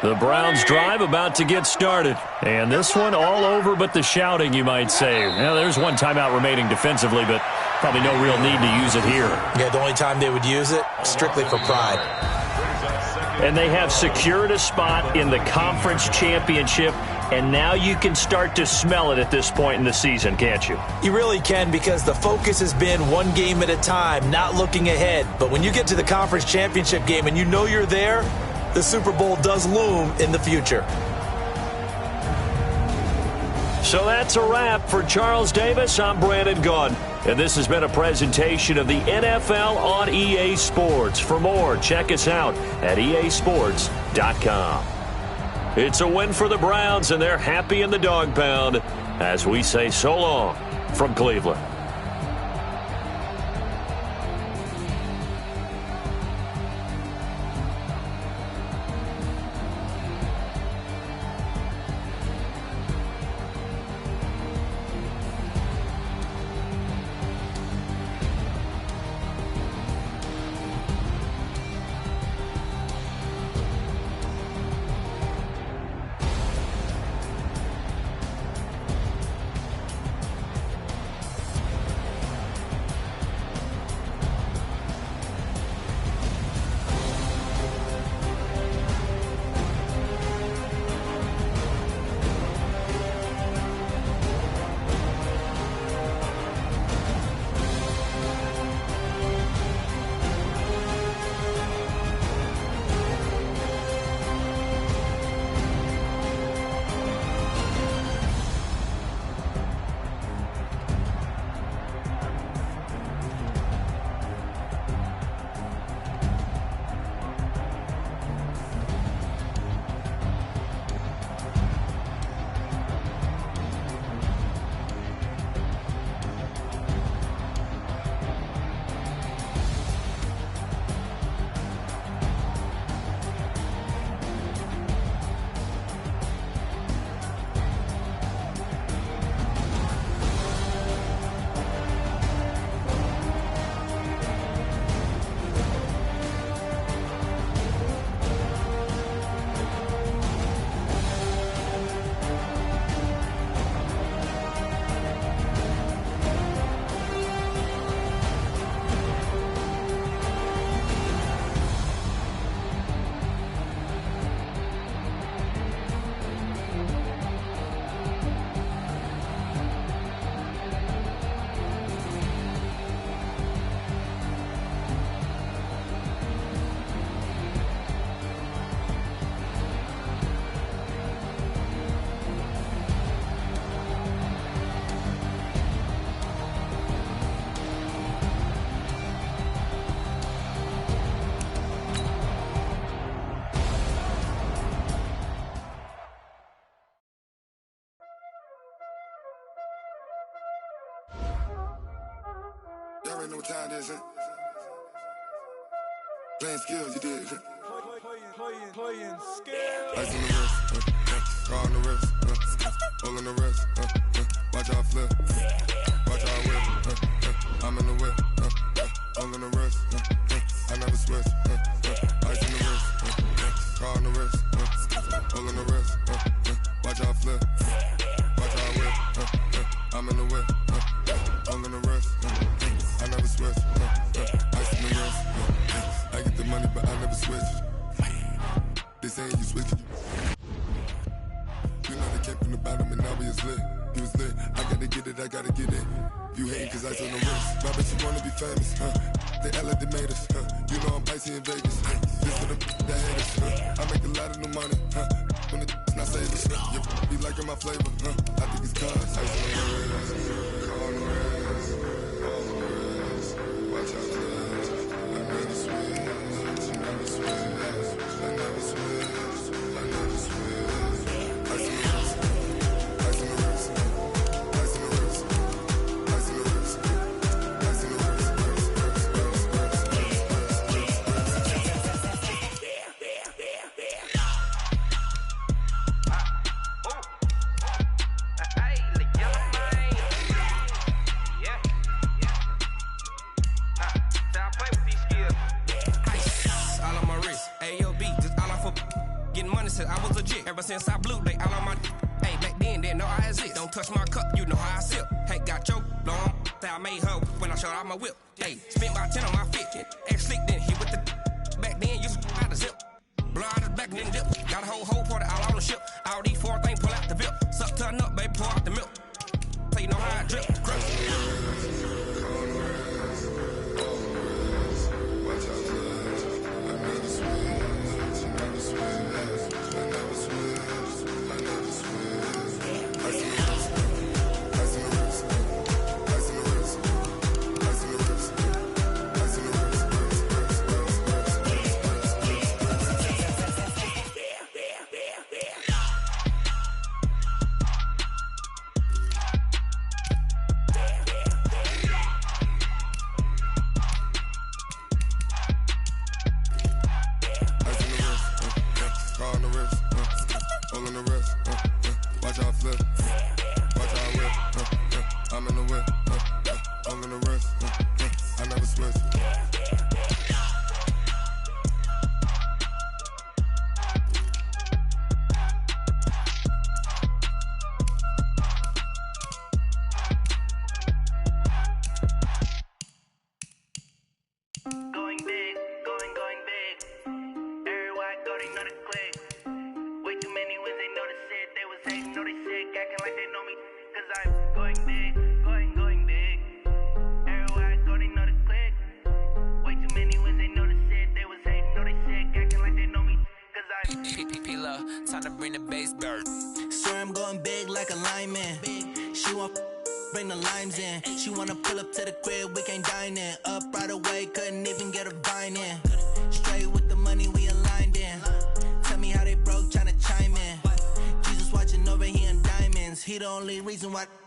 The Browns drive about to get started. And this one all over but the shouting, you might say. Now, there's one timeout remaining defensively, but probably no real need to use it here. Yeah, the only time they would use it, strictly for pride. And they have secured a spot in the conference championship, and now you can start to smell it at this point in the season, can't you? You really can, because the focus has been one game at a time, not looking ahead. But when you get to the conference championship game and you know you're there, the Super Bowl does loom in the future. So that's a wrap for Charles Davis. I'm Brandon Gunn, and this has been a presentation of the NFL on EA Sports. For more, check us out at easports.com. It's a win for the Browns, and they're happy in the dog pound as we say so long from Cleveland. Y'all already know what time it is, huh? Playing skills, you did. Playing skills. Ice on the wrist, car on the wrist, hole in the wrist, watch out flip, watch out whip, I'm in the whip, hole in the wrist, I never switch, ice on the wrist, car on the wrist, hole in the wrist, watch out flip, watch out whip, I'm in the whip, hole in the wrist, I never switch, ice on the wrist, I get the money but I never switch. They saying you switching. You know they came from the bottom and now we is lit. You was lit. I gotta get it, I gotta get it. You hating cause I on the wrist. My bitch, you wanna be famous, They Ella, they made us, You know I'm icy in Vegas, This for the that haters, I make a lot of new money, When the not savers, You be liking my flavor, I think it's cause ice on the wrist, on the wrist, on the wrist. Watch out, cuz I never switch, I never switch, I never switch, I never switch. Ice on the wrist, ice on the wrist, ice on the wrist, ice on the wrist, ice on the wrist. I was legit ever since I blew they all on my hey back then didn't know I exist. Don't touch my cup, you know how I sip. Hey, got your long that I made her when I showed out my whip. Hey, spent about 10 on my 50. Ex slick then hit with the back then used to out the zip. Blow out his back then dip. Got a whole party all on the ship. All these four things pull out the VIP. Suck turn up, baby, pour out the milk. So you know how I drip. Crush. Watch out, cuz I never switch, I never switch. I never switch, I never switch. Ice in the wrist, ice in the wrist, ice in the wrist, ice in the wrist, ice in the wrist.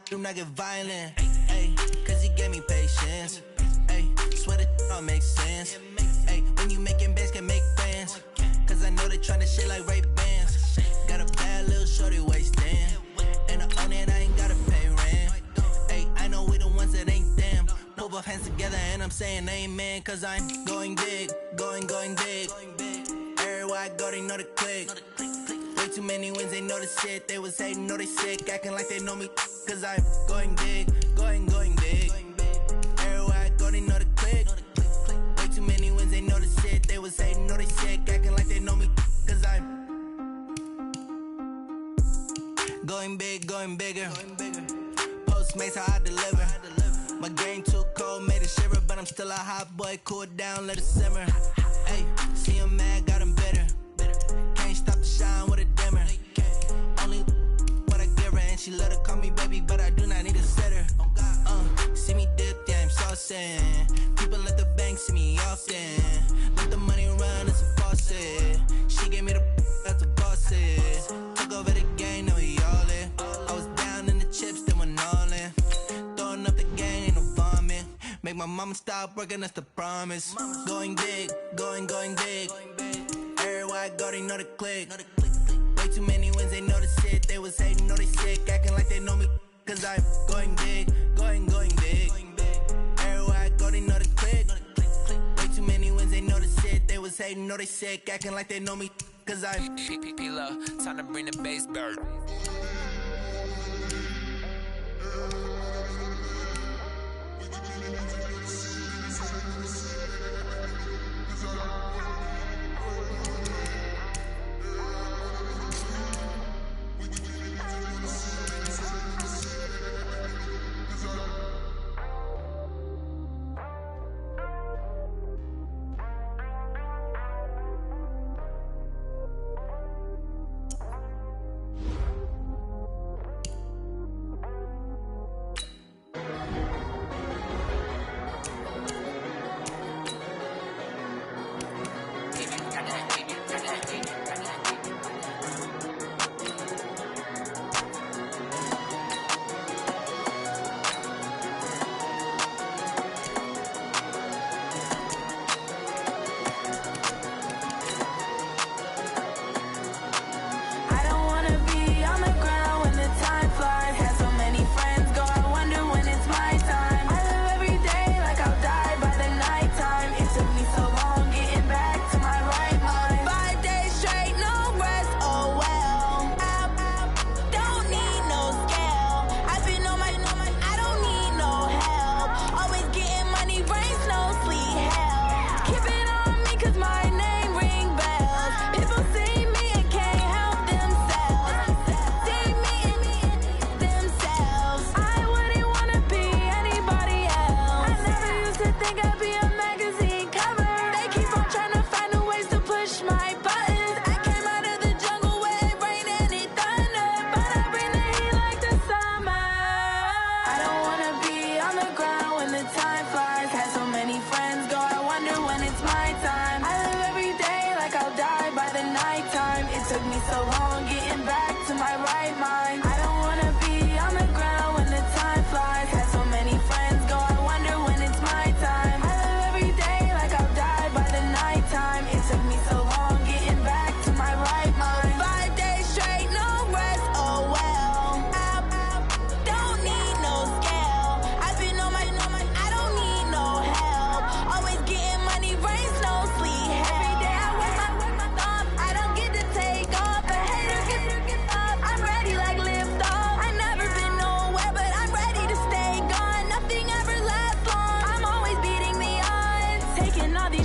Do not get violent, ayy, cause he gave me patience, ayy, swear that all makes sense, ayy, when you making bands can make friends, cause I know they tryna shit like Ray-Bans, got a bad little shorty wasting, and I own it, I ain't gotta pay rent, ayy, I know we the ones that ain't them, put both hands together and I'm saying amen, cause I'm going big, going big, everywhere I go they know the click, way too many wins, they know the shit, they was hating, know they sick, acting like they know me, cause I'm going big, going big. Everywhere I go, they know the click. Way too many wins, they know the shit. They was hating, know they sick, acting like they know me, cause I'm going big, going bigger. Postmates, how I deliver. My game too cold, made it shiver, but I'm still a hot boy. Cool it down, let it simmer. Hey, see him mad, got him bitter. Can't stop the shine with a dimmer. Only what I give her, and she let her call me baby, but I do not need a sitter. See me dip, yeah, I'm saucing. People at the bank see me often. Let the money run, it's a faucet. She gave me the that's a bosses. Took over the game, now we all in. I was down in the chips, then went all in. Throwing up the game, ain't no vomit. Make my mama stop working, that's the promise. Going big, going big. Everywhere I go, they know the click. Way too many wins, they know the shit. They was hating, know they sick, acting like they know me, cause I'm going big, going big. Everywhere I go, they know the click. Way too many wins, they know the shit. They was hating, know they sick, acting like they know me, cause I'm P-P-P-Love, time to bring the bass bird.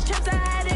trips I had